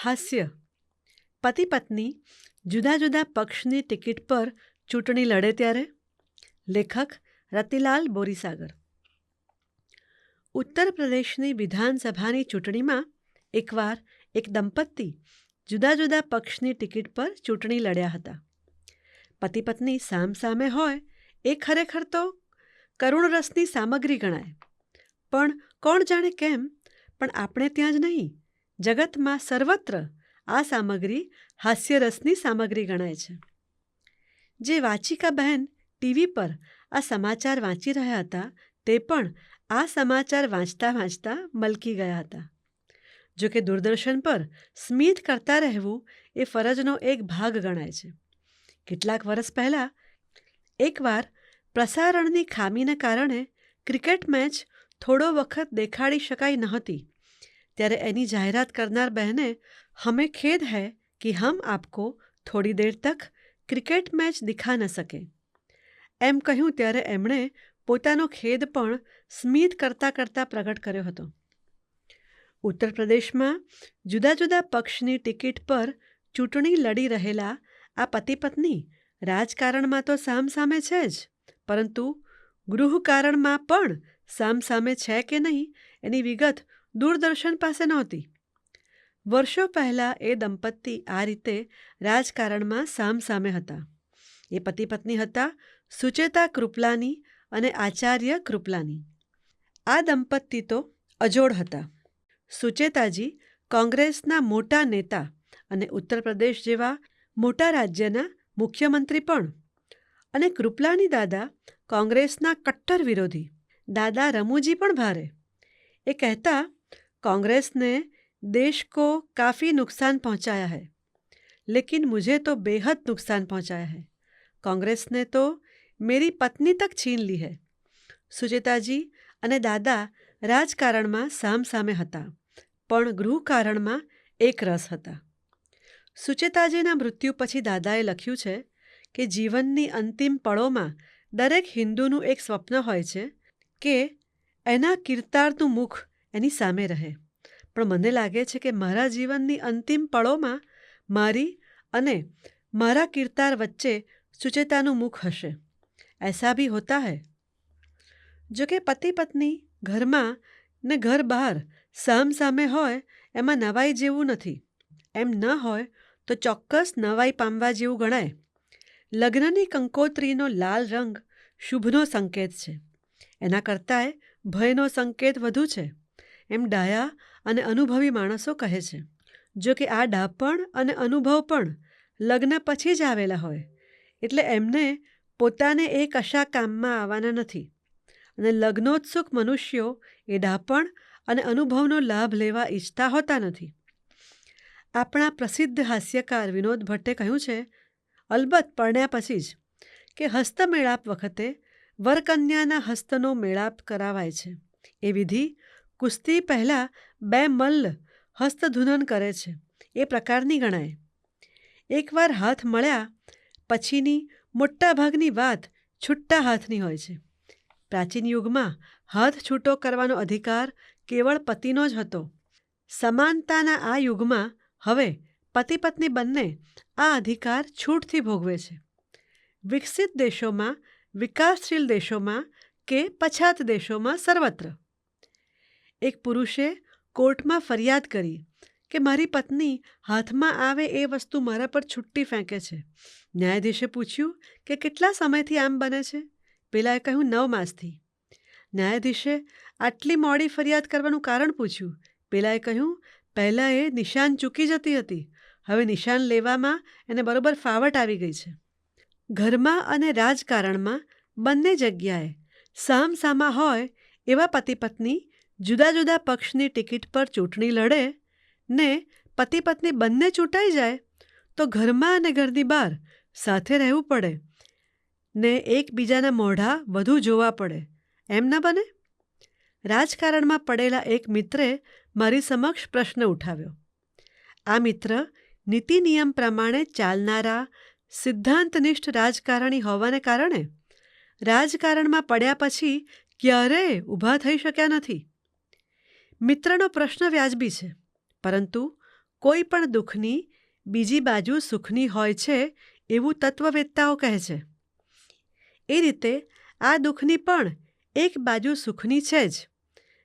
હાસ્ય. પતિ પત્ની જુદા જુદા પક્ષની ટિકિટ પર ચૂંટણી લડે ત્યારે. લેખક રતિલાલ બોરીસાગર. ઉત્તર પ્રદેશની વિધાનસભાની ચૂંટણીમાં એકવાર એક દંપતી જુદા જુદા પક્ષની ટિકિટ પર ચૂંટણી લડ્યા હતા. પતિ પત્ની સામસામે હોય એ ખરેખર તો કરુણ રસની સામગ્રી ગણાય, પણ કોણ જાણે કેમ પણ આપણે ત્યાં જ નહીં, જગતમાં સર્વત્ર આ સામગ્રી હાસ્યરસની સામગ્રી ગણાય છે. જે વાચિકા બહેન ટીવી પર આ સમાચાર વાંચી રહ્યા હતા તે પણ આ સમાચાર વાંચતા વાંચતા મલકી ગયા હતા. જોકે દૂરદર્શન પર સ્મિત કરતા રહેવું એ ફરજનો એક ભાગ ગણાય છે. કેટલાક વર્ષ પહેલાં એકવાર પ્રસારણની ખામીને કારણે ક્રિકેટ મેચ થોડો વખત દેખાડી શકાઈ નહોતી, ત્યારે એની જાહેરાત કરનાર બહેને હમેं ખેદ હૈ કે હમ આપકો થોડી દેર તક ક્રિકેટ મેચ દિખા ન સકે એમ કહ્યું, ત્યારે એમણે પોતાનો ખેદ પણ સ્મિત કરતાં કરતાં પ્રગટ કર્યો હતો. ઉત્તર પ્રદેશમાં જુદા જુદા પક્ષની ટિકિટ પર ચૂંટણી લડી રહેલા આ પતિ પત્ની રાજકારણમાં તો સામસામે છે જ, પરંતુ ગૃહકારણમાં પણ સામસામે છે કે નહીં એની વિગત દૂરદર્શન પાસે નહોતી. વર્ષો પહેલાં એ દંપતી આ રીતે રાજકારણમાં સામસામે હતા. એ પતિ પત્ની હતા સુચેતા કૃપલાની અને આચાર્ય કૃપલાની. આ દંપતી તો અજોડ હતા. સુચેતાજી કોંગ્રેસના મોટા નેતા અને ઉત્તર પ્રદેશ જેવા મોટા રાજ્યના મુખ્યમંત્રી પણ, અને કૃપલાની દાદા કોંગ્રેસના કટ્ટર વિરોધી. દાદા રમૂજી પણ ભારે. એ કહેતા, कांग्रेस ने देश को काफ़ी नुकसान पहुंचाया है, लेकिन मुझे तो बेहद नुकसान पहुंचाया है. कांग्रेस ने तो मेरी पत्नी तक छीन ली है. સુચેતાજી અને દાદા રાજકારણમાં સામસામે હતા, પણ ગૃહકારણમાં એક રસ હતા. સુચેતાજીના મૃત્યુ પછી દાદાએ લખ્યું છે કે જીવનની અંતિમ પળોમાં દરેક હિન્દુનું એક સ્વપ્ન હોય છે કે એના કિર્તારનું મુખ એની સામે રહે. પણ મને લાગે છે કે મારા જીવનની અંતિમ પળોમાં મારી અને મારા કિર્તાર વચ્ચે સુચેતાનું મુખ હશે. એસા ભી હોતા હૈ. જો કે પતિ પત્ની ઘરમાં ને ઘર બહાર સામસામે હોય એમાં નવાઈ જેવું નથી. એમ ન હોય તો ચોક્કસ નવાઈ પામવા જેવું ગણાય. લગ્નની કંકોત્રીનો લાલ રંગ શુભનો સંકેત છે, એના કરતાંય ભયનો સંકેત વધુ છે, એમ ડાયા અને અનુભવી માણસો કહે છે. જો કે આ ડાપણ અને અનુભવ પણ લગ્ન પછી જ આવેલા હોય, એટલે એમને પોતાને એ કશા કામમાં આવવાના નથી, અને લગ્નોત્સુક મનુષ્યો એ ડાપણ અને અનુભવનો લાભ લેવા ઈચ્છતા હોતા નથી. આપણા પ્રસિદ્ધ હાસ્યકાર વિનોદ ભટ્ટે કહ્યું છે, અલબત્ત પરણ્યા પછી જ, કે હસ્તમેળાપ વખતે વરકન્યાના હસ્તનો મેળાપ કરાવાય છે. એ વિધિ કુસ્તી પહેલાં બે મલ્લ હસ્તધૂનન કરે છે એ પ્રકારની ગણાય. એકવાર હાથ મળ્યા પછીની મોટાભાગની વાત છૂટા હાથની હોય છે. પ્રાચીન યુગમાં હાથ છૂટો કરવાનો અધિકાર કેવળ પતિનો જ હતો. સમાનતાના આ યુગમાં હવે પતિ પત્ની બંને આ અધિકાર છૂટથી ભોગવે છે. વિકસિત દેશોમાં, વિકાસશીલ દેશોમાં કે પછાત દેશોમાં સર્વત્ર. એક પુરુષે કોર્ટમાં ફરિયાદ કરી કે મારી પત્ની હાથમાં આવે એ વસ્તુ મારા પર છુટ્ટી ફેંકે છે. ન્યાયાધીશે પૂછ્યું કે કેટલા સમયથી આમ બને છે? પેલાએ કહ્યું 9 માસથી. ન્યાયાધીશે આટલી મોડી ફરિયાદ કરવાનું કારણ પૂછ્યું. પેલાએ કહ્યું પહેલાં એ નિશાન ચૂકી જતી હતી, હવે નિશાન લેવામાં એને બરોબર ફાવટ આવી ગઈ છે. ઘરમાં અને રાજકારણમાં બંને જગ્યાએ સામસામા હોય એવા પતિ પત્ની જુદા જુદા પક્ષની ટિકિટ પર ચૂંટણી લડે ને પતિ પત્ની બંને ચૂંટાઈ જાય તો ઘરમાં અને ઘરની બહાર સાથે રહેવું પડે ને એકબીજાના મોઢા વધુ જોવા પડે, એમ ન બને? રાજકારણમાં પડેલા એક મિત્રે મારી સમક્ષ પ્રશ્ન ઉઠાવ્યો. આ મિત્ર નીતિ નિયમ પ્રમાણે ચાલનારા સિદ્ધાંતનિષ્ઠ રાજકારણી હોવાને કારણે રાજકારણમાં પડ્યા પછી ક્યારેય ઊભા થઈ શક્યા નથી. મિત્રનો પ્રશ્ન વ્યાજબી છે, પરંતુ કોઈ પણ દુઃખની બીજી બાજુ સુખની હોય છે એવું તત્વવેત્તાઓ કહે છે. એ રીતે આ દુઃખની પણ એક બાજુ સુખની છે જ.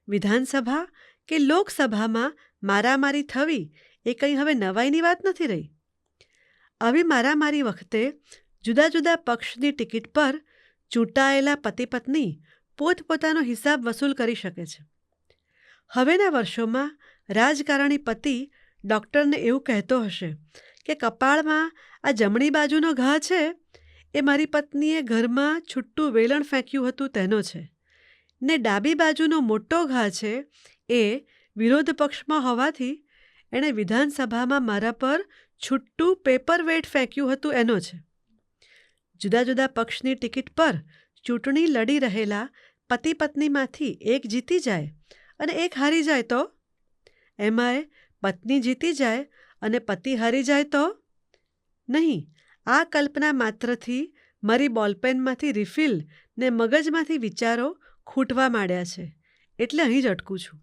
વિધાનસભા કે લોકસભામાં મારામારી થવી એ કંઈ હવે નવાઈની વાત નથી રહી. આવી મારામારી વખતે જુદા જુદા પક્ષની ટિકિટ પર ચૂંટાયેલા પતિ પત્ની પોતપોતાનો હિસાબ વસૂલ કરી શકે છે. હવેના વર્ષોમાં રાજકારણી પતિ ડૉક્ટરને એવું કહેતો હશે કે કપાળમાં આ જમણી બાજુનો ઘા છે એ મારી પત્નીએ ઘરમાં છૂટું વેલણ ફેંક્યું હતું તેનો છે, ને ડાબી બાજુનો મોટો ઘા છે એ વિરોધ પક્ષમાં હોવાથી એણે વિધાનસભામાં મારા પર છૂટું પેપર વેઇટ ફેંક્યું હતું એનો છે. જુદા જુદા પક્ષની ટિકિટ પર ચૂંટણી લડી રહેલા પતિ પત્નીમાંથી એક જીતી જાય અને એક હારી જાય તો? એમાંય પત્ની જીતી જાય અને પતિ હારી જાય તો? નહીં, આ કલ્પના માત્રથી મારી બોલપેનમાંથી રિફિલ ને મગજમાંથી વિચારો ખૂટવા માંડ્યા છે, એટલે અહીં જ અટકું છું.